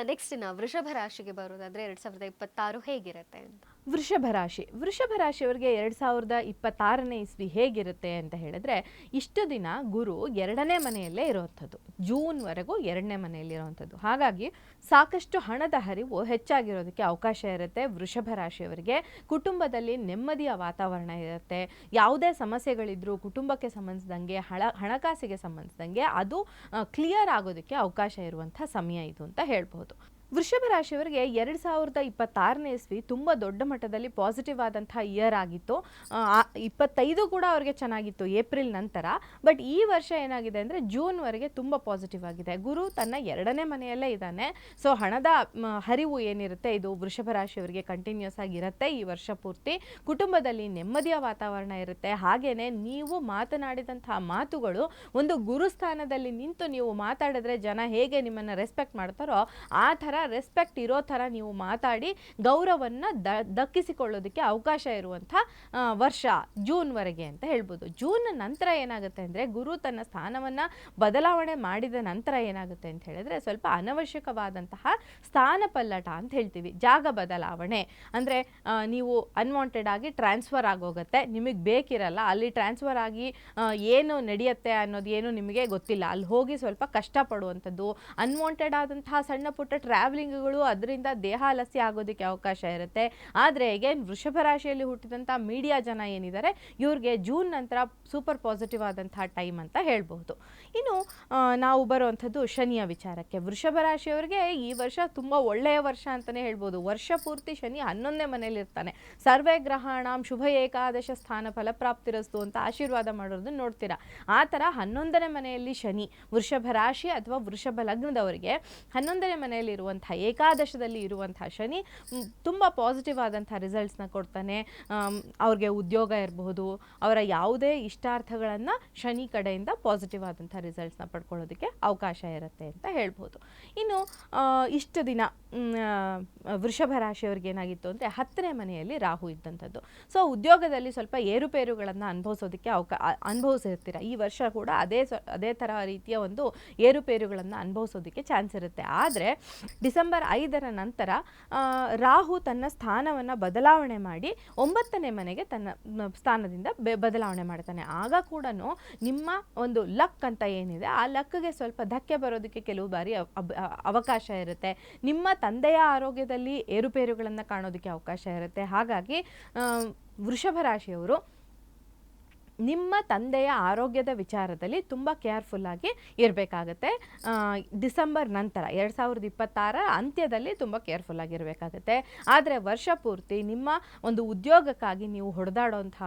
Next ವೃಷಭ ರಾಶಿಗೆ ಬರೋದಾದ್ರೆ 2026 ಹೇಗಿರುತ್ತೆ ಅಂತ? ವೃಷಭ ರಾಶಿಯವರಿಗೆ 2026ನೇ ಇಸ್ವಿ ಹೇಗಿರುತ್ತೆ ಅಂತ ಹೇಳಿದ್ರೆ, ಇಷ್ಟು ದಿನ ಗುರು 2ನೇ ಮನೆಯಲ್ಲೇ ಇರುವಂಥದ್ದು, ಜೂನ್ವರೆಗೂ 2ನೇ ಮನೆಯಲ್ಲಿ ಇರುವಂಥದ್ದು. ಹಾಗಾಗಿ ಸಾಕಷ್ಟು ಹಣದ ಹರಿವು ಹೆಚ್ಚಾಗಿರೋದಕ್ಕೆ ಅವಕಾಶ ಇರುತ್ತೆ. ವೃಷಭ ರಾಶಿಯವರಿಗೆ ಕುಟುಂಬದಲ್ಲಿ ನೆಮ್ಮದಿಯ ವಾತಾವರಣ ಇರುತ್ತೆ. ಯಾವುದೇ ಸಮಸ್ಯೆಗಳಿದ್ರೂ ಕುಟುಂಬಕ್ಕೆ ಸಂಬಂಧಿಸಿದಂಗೆ ಹಣಕಾಸಿಗೆ ಸಂಬಂಧಿಸಿದಂಗೆ ಅದು ಕ್ಲಿಯರ್ ಆಗೋದಕ್ಕೆ ಅವಕಾಶ ಇರುವಂಥ ಸಮಯ ಇದು ಅಂತ ಹೇಳ್ಬೋದು. ವೃಷಭ ರಾಶಿಯವರಿಗೆ 2026ನೇ ಇಸ್ವಿ ತುಂಬ ದೊಡ್ಡ ಮಟ್ಟದಲ್ಲಿ ಪಾಸಿಟಿವ್ ಆದಂಥ ಇಯರ್ ಆಗಿತ್ತು. 25 ಕೂಡ ಅವ್ರಿಗೆ ಚೆನ್ನಾಗಿತ್ತು ಏಪ್ರಿಲ್ ನಂತರ. ಬಟ್ ಈ ವರ್ಷ ಏನಾಗಿದೆ ಅಂದರೆ ಜೂನ್ವರೆಗೆ ತುಂಬ ಪಾಸಿಟಿವ್ ಆಗಿದೆ. ಗುರು ತನ್ನ 2ನೇ ಮನೆಯಲ್ಲೇ ಇದ್ದಾನೆ. ಸೊ ಹಣದ ಹರಿವು ಏನಿರುತ್ತೆ ಇದು ವೃಷಭ ರಾಶಿಯವರಿಗೆ ಕಂಟಿನ್ಯೂಸ್ ಆಗಿರುತ್ತೆ ಈ ವರ್ಷ ಪೂರ್ತಿ. ಕುಟುಂಬದಲ್ಲಿ ನೆಮ್ಮದಿಯ ವಾತಾವರಣ ಇರುತ್ತೆ. ಹಾಗೆಯೇ ನೀವು ಮಾತನಾಡಿದಂತಹ ಮಾತುಗಳು ಒಂದು ಗುರುಸ್ಥಾನದಲ್ಲಿ ನಿಂತು ನೀವು ಮಾತಾಡಿದ್ರೆ ಜನ ಹೇಗೆ ನಿಮ್ಮನ್ನು ರೆಸ್ಪೆಕ್ಟ್ ಮಾಡ್ತಾರೋ ಆ ಥರ ರೆಸ್ಪೆಕ್ಟ್ ಇರೋ ಥರ ನೀವು ಮಾತಾಡಿ ಗೌರವವನ್ನು ದಕ್ಕಿಸಿಕೊಳ್ಳೋದಕ್ಕೆ ಅವಕಾಶ ಇರುವಂಥ ವರ್ಷ ಜೂನ್ವರೆಗೆ ಅಂತ ಹೇಳ್ಬೋದು. ಜೂನ್ ನಂತರ ಏನಾಗುತ್ತೆ ಅಂದರೆ ಗುರು ತನ್ನ ಸ್ಥಾನವನ್ನು ಬದಲಾವಣೆ ಮಾಡಿದ ನಂತರ ಏನಾಗುತ್ತೆ ಅಂತ ಹೇಳಿದ್ರೆ ಸ್ವಲ್ಪ ಅನವಶ್ಯಕವಾದಂತಹ ಸ್ಥಾನ ಪಲ್ಲಟ ಅಂತ ಹೇಳ್ತೀವಿ, ಜಾಗ ಬದಲಾವಣೆ. ಅಂದರೆ ನೀವು ಅನ್ವಾಂಟೆಡ್ ಆಗಿ ಟ್ರಾನ್ಸ್ಫರ್ ಆಗೋಗುತ್ತೆ, ನಿಮಗೆ ಬೇಕಿರಲ್ಲ, ಅಲ್ಲಿ ಟ್ರಾನ್ಸ್ಫರ್ ಆಗಿ ಏನು ನಡೆಯುತ್ತೆ ಅನ್ನೋದು ಏನು ನಿಮಗೆ ಗೊತ್ತಿಲ್ಲ, ಅಲ್ಲಿ ಹೋಗಿ ಸ್ವಲ್ಪ ಕಷ್ಟಪಡುವಂಥದ್ದು, ಅನ್ವಾಂಟೆಡ್ ಆದಂತಹ ಸಣ್ಣ ಪುಟ್ಟ ಟ್ರಾವೆಲಿಂಗ್ಗಳು, ಅದರಿಂದ ದೇಹ ಆಲಸ್ಯ ಆಗೋದಕ್ಕೆ ಅವಕಾಶ ಇರುತ್ತೆ. ಆದರೆ ಅಗೇನ್ ವೃಷಭ ರಾಶಿಯಲ್ಲಿ ಹುಟ್ಟಿದಂಥ ಮೀಡಿಯಾ ಜನ ಏನಿದ್ದಾರೆ ಇವ್ರಿಗೆ ಜೂನ್ ನಂತರ ಸೂಪರ್ ಪಾಸಿಟಿವ್ ಆದಂತಹ ಟೈಮ್ ಅಂತ ಹೇಳ್ಬಹುದು. ಇನ್ನು ನಾವು ಬರುವಂಥದ್ದು ಶನಿಯ ವಿಚಾರಕ್ಕೆ. ವೃಷಭ ರಾಶಿಯವರಿಗೆ ಈ ವರ್ಷ ತುಂಬ ಒಳ್ಳೆಯ ವರ್ಷ ಅಂತಲೇ ಹೇಳ್ಬೋದು. ವರ್ಷ ಪೂರ್ತಿ ಶನಿ 11ನೇ ಮನೆಯಲ್ಲಿ ಇರ್ತಾನೆ. ಸರ್ವೇ ಗ್ರಹಾಣಾಂ ಶುಭ ಏಕಾದಶ ಸ್ಥಾನ ಫಲಪ್ರಾಪ್ತಿರಸ್ತು ಅಂತ ಆಶೀರ್ವಾದ ಮಾಡೋದನ್ನ ನೋಡ್ತೀರಾ. ಆ ಥರ 11ನೇ ಮನೆಯಲ್ಲಿ ಶನಿ ವೃಷಭ ರಾಶಿ ಅಥವಾ ವೃಷಭ ಲಗ್ನದವರಿಗೆ 11ನೇ ಮನೆಯಲ್ಲಿ ಇರುವಂಥ ಏಕಾದಶದಲ್ಲಿ ಇರುವಂಥ ಶನಿ ತುಂಬ ಪಾಸಿಟಿವ್ ಆದಂಥ ರಿಸಲ್ಟ್ಸ್ನ ಕೊಡ್ತಾನೆ. ಅವ್ರಿಗೆ ಉದ್ಯೋಗ ಇರಬಹುದು, ಅವರ ಯಾವುದೇ ಇಷ್ಟಾರ್ಥಗಳನ್ನು ಶನಿ ಕಡೆಯಿಂದ ಪಾಸಿಟಿವ್ ಆದಂಥ ರಿಸಲ್ಟ್ಸ್ನ ಪಡ್ಕೊಳ್ಳೋದಕ್ಕೆ ಅವಕಾಶ ಇರುತ್ತೆ ಅಂತ ಹೇಳ್ಬೋದು. ಇನ್ನು ಇಷ್ಟು ದಿನ ವೃಷಭ ರಾಶಿಯವ್ರಿಗೆ ಏನಾಗಿತ್ತು ಅಂದರೆ 10ನೇ ಮನೆಯಲ್ಲಿ ರಾಹು ಇದ್ದಂಥದ್ದು. ಸೊ ಉದ್ಯೋಗದಲ್ಲಿ ಸ್ವಲ್ಪ ಏರುಪೇರುಗಳನ್ನು ಅನುಭವಿಸೋದಕ್ಕೆ ಅನುಭವಿಸಿರ್ತೀರ. ಈ ವರ್ಷ ಕೂಡ ಅದೇ ಥರ ರೀತಿಯ ಒಂದು ಏರುಪೇರುಗಳನ್ನು ಅನುಭವಿಸೋದಕ್ಕೆ ಚಾನ್ಸ್ ಇರುತ್ತೆ. ಆದರೆ ಡಿಸೆಂಬರ್ 5ರ ನಂತರ ರಾಹು ತನ್ನ ಸ್ಥಾನವನ್ನು ಬದಲಾವಣೆ ಮಾಡಿ 9ನೇ ಮನೆಗೆ ತನ್ನ ಸ್ಥಾನದಿಂದ ಬದಲಾವಣೆ ಮಾಡ್ತಾನೆ. ಆಗ ಕೂಡ ನಿಮ್ಮ ಒಂದು ಲಕ್ ಅಂತ ಏನಿದೆ ಆ ಲಕ್ಗೆ ಸ್ವಲ್ಪ ಧಕ್ಕೆ ಬರೋದಕ್ಕೆ ಕೆಲವು ಬಾರಿ ಅವಕಾಶ ಇರುತ್ತೆ. ನಿಮ್ಮ ತಂದೆಯ ಆರೋಗ್ಯದಲ್ಲಿ ಏರುಪೇರುಗಳನ್ನು ಕಾಣೋದಕ್ಕೆ ಅವಕಾಶ ಇರುತ್ತೆ. ಹಾಗಾಗಿ ವೃಷಭ ರಾಶಿಯವರು ನಿಮ್ಮ ತಂದೆಯ ಆರೋಗ್ಯದ ವಿಚಾರದಲ್ಲಿ ತುಂಬ ಕೇರ್ಫುಲ್ಲಾಗಿ ಇರಬೇಕಾಗತ್ತೆ. ಡಿಸೆಂಬರ್ ನಂತರ 2026 ಅಂತ್ಯದಲ್ಲಿ ತುಂಬ ಕೇರ್ಫುಲ್ಲಾಗಿರಬೇಕಾಗತ್ತೆ. ಆದರೆ ವರ್ಷ ಪೂರ್ತಿ ನಿಮ್ಮ ಒಂದು ಉದ್ಯೋಗಕ್ಕಾಗಿ ನೀವು ಹೊಡೆದಾಡೋಂಥ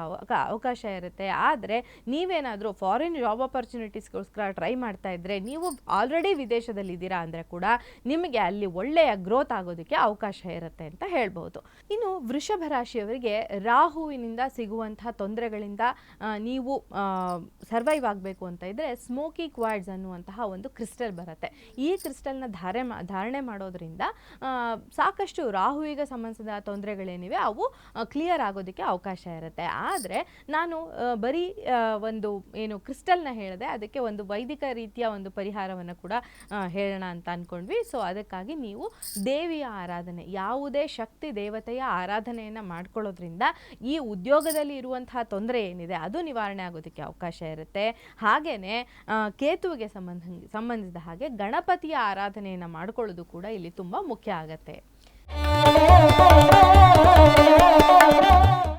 ಅವಕಾಶ ಇರುತ್ತೆ. ಆದರೆ ನೀವೇನಾದರೂ ಫಾರಿನ್ ಜಾಬ್ ಆಪರ್ಚುನಿಟೀಸ್ಗೋಸ್ಕರ ಟ್ರೈ ಮಾಡ್ತಾ ಇದ್ದರೆ, ನೀವು ಆಲ್ರೆಡಿ ವಿದೇಶದಲ್ಲಿದ್ದೀರಾ ಅಂದರೆ ಕೂಡ ನಿಮಗೆ ಅಲ್ಲಿ ಒಳ್ಳೆಯ ಗ್ರೋತ್ ಆಗೋದಕ್ಕೆ ಅವಕಾಶ ಇರುತ್ತೆ ಅಂತ ಹೇಳ್ಬೋದು. ಇನ್ನು ವೃಷಭ ರಾಶಿಯವರಿಗೆ ರಾಹುವಿನಿಂದ ಸಿಗುವಂಥ ತೊಂದರೆಗಳಿಂದ ನೀವು ಸರ್ವೈವ್ ಆಗಬೇಕು ಅಂತ ಇದ್ದರೆ ಸ್ಮೋಕಿ ಕ್ವಾಡ್ಸ್ ಅನ್ನುವಂತಹ ಒಂದು ಕ್ರಿಸ್ಟಲ್ ಬರುತ್ತೆ. ಈ ಕ್ರಿಸ್ಟಲ್ನ ಧಾರಣೆ ಮಾಡೋದ್ರಿಂದ ಸಾಕಷ್ಟು ರಾಹುವಿಗೆ ಸಂಬಂಧಿಸಿದ ತೊಂದರೆಗಳೇನಿವೆ ಅವು ಕ್ಲಿಯರ್ ಆಗೋದಕ್ಕೆ ಅವಕಾಶ ಇರುತ್ತೆ. ಆದರೆ ನಾನು ಬರೀ ಒಂದು ಏನು ಕ್ರಿಸ್ಟಲ್ನ ಹೇಳಿದೆ, ಅದಕ್ಕೆ ಒಂದು ವೈದಿಕ ರೀತಿಯ ಒಂದು ಪರಿಹಾರವನ್ನು ಕೂಡ ಹೇಳೋಣ ಅಂತ ಅಂದ್ಕೊಂಡ್ವಿ. ಸೊ ಅದಕ್ಕಾಗಿ ನೀವು ದೇವಿಯ ಆರಾಧನೆ, ಯಾವುದೇ ಶಕ್ತಿ ದೇವತೆಯ ಆರಾಧನೆಯನ್ನು ಮಾಡ್ಕೊಳ್ಳೋದ್ರಿಂದ ಈ ಉದ್ಯೋಗದಲ್ಲಿ ಇರುವಂತಹ ತೊಂದರೆ ಏನಿದೆ ಅದು ನಿವಾರಣೆ ಆಗೋದಕ್ಕೆ ಅವಕಾಶ ಇರುತ್ತೆ. ಹಾಗೆಯೇ ಕೇತುವಿಗೆ ಸಂಬಂಧಿಸಿದ ಹಾಗೆ ಗಣಪತಿಯ ಆರಾಧನೆಯನ್ನು ಮಾಡ್ಕೊಳ್ಳೋದು ಕೂಡ ಇಲ್ಲಿ ತುಂಬ ಮುಖ್ಯ ಆಗುತ್ತೆ.